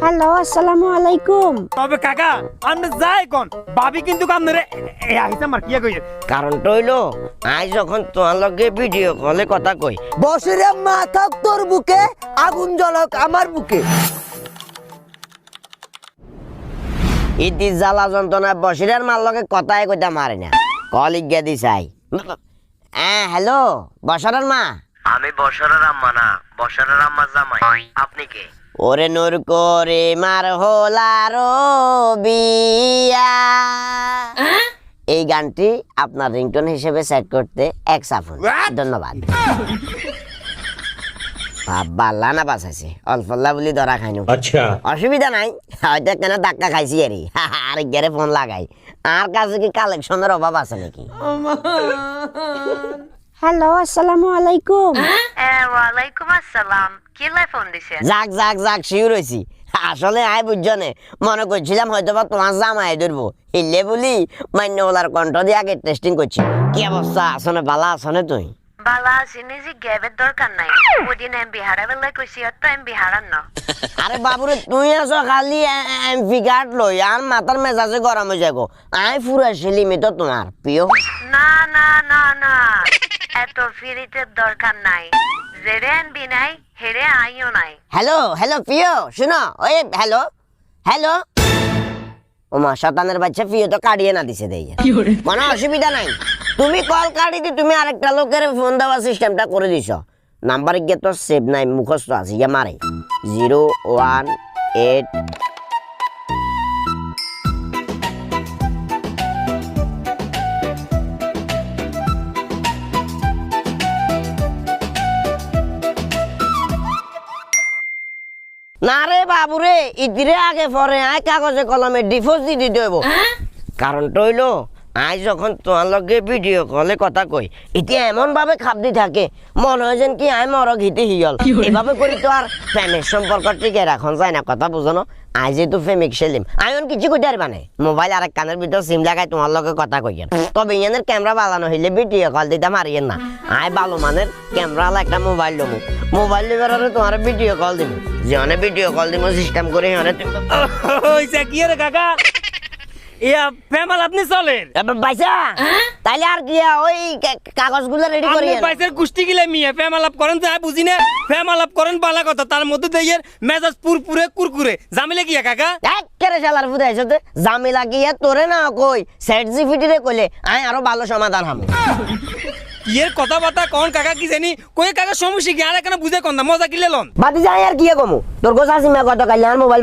Hello, আসসালামু আলাইকুম। তবে কাকা আপনি যাই কোন ভাবি কিন্তু আপনারে আইসা মার কিয়া কইয়ে কারণটা হইলো আজ যখন তোমার লগে ভিডিও কলে কথা কই বসিরে মাথা তোর বুকে আগুন জ্বলক আমার বুকে। ইতি জ্বালা যন্ত্রণা বসিরের মার লগে কথাই কইতা মারে না কলিগ গে দিছাই। হ্যালো বসরের মা। আমি বসরের আম্মা না, বসরের আম্মা জামাই। আপনি কে? ওরে নূর করে মার হোলারো বিয়া। এই গানটি আপনার রিংটোন হিসেবে সেট করতে এক সাফুন ধন্যবাদ। বাল্লা না বাঁচাইছে অল্পল্লা বলি ধরা খাইনো। আচ্ছা অসুবিধা নাই, হয়তো কেন ধাক্কা খাইছি আরে আরেক গেরে ফোন লাগাই। আর কাছে কি কালেকশনের অভাব আছে নাকি? হ্যালো, আসসালামু আলাইকুম। ওয়ালাইকুম আসসালাম। কি লাই ফোন দিছে? যাক যাক যাক শিউর হয়েছি। আসলে আয় বুঝছো নে, মনে করছিলাম হয়তো বা তোমার জামাই ধরবো হিললে বলি মান্যওয়ালার কণ্ঠ দিয়ে আগে টেস্টিং করছি। কি অবস্থা, আসনে বালা আসনে তুই? বালা আসিনি যে গ্যাবের দরকার নাই। ওদিন এমবি হারাবেলা কইছি আর তো এমবি হারান না। আরে বাবুরে তুই আছো খালি এমপি কার্ড লই আর মাথার মেজাজে গরম হয়ে যাবো। আয় ফুরাইছি লিমিট তোমার প্রিয়। না না না না, এত ফিরিতে দরকার নাই। যেরে এমবি নাই হেরে আইও নাই। হ্যালো হ্যালো প্রিয় শুনো, ওই হ্যালো হ্যালো। ওমা শতানের বাচ্চা প্রিয় তো কাটিয়ে না দিছে দেই, কোনো অসুবিধা নাই। তুমি কল কাটিয়ে তুমি আরেকটা লোকের ফোন দেওয়ার সিস্টেমটা করে দিছ। নাম্বার গিয়ে তো সেভ নাই, মুখস্থ আছে ইয়ে মারে 018। না রে বাবুরে, ইতিরে আগে পরে আয় কাগজে কলমে ডিভোর্স দিয়ে দিতে হইব। কারণটা হইলো আজ যখন তোমার লগে ভিডিও কলে কথা কই ইতি এমন ভাবে খাপদি থাকে মনে হয় যেন কি আয় মরক হিতে হিয়ল। এভাবে করি তো আর প্রেমের সম্পর্ক টিকে রাখন যায় না, কথা বুঝো না? আজ যেহেতু প্রেমিক সেলিম আয়ন কিছু কইতে পারবা না। মোবাইল আরেক কানের ভিতর সিম লাগাই তোমার লগে কথা কইয়েন। তবে ইয়ানের ক্যামেরা বালানো হইলে ভিডিও কল দিতে মারিয়েন না। আয় ভালো মানের ক্যামেরা একটা মোবাইল লমু, মোবাইল লিবার তোমার ভিডিও কল দিব। যেখানে ভিডিও কল দিব সিস্টেম করে হইছে কি রে কাকা ইয়া ফেমাল আপনি চলেন পয়সা তাইলে আর কি ওই কাগজগুলো রেডি করি। আপনি পয়সার কুষ্টি গিলে মিয়া ফেমালাপ করেন তো বুঝি না। ফেমালাপ করেন বালা কথা, তার মধ্যে দেইয়ের মেজাজ পুরপুরে কুরকুরে জামিলে কি কাকা? একেরে শালার ফুদে আইছতে জামিলা গিয়া তোরে না কই সেট জিপিটি রে কইলে আই আরো ভালো সমাধান হামু। ইয়ের কথাবার্তা কোন কাকা কি জানি কই কাকা সমস্যা কি আর কেন বুঝে কোন না মজা কিলে লন বাদি যাই আর কি কমু তোর গোসা সিমা কত কাইলে আর মোবাইল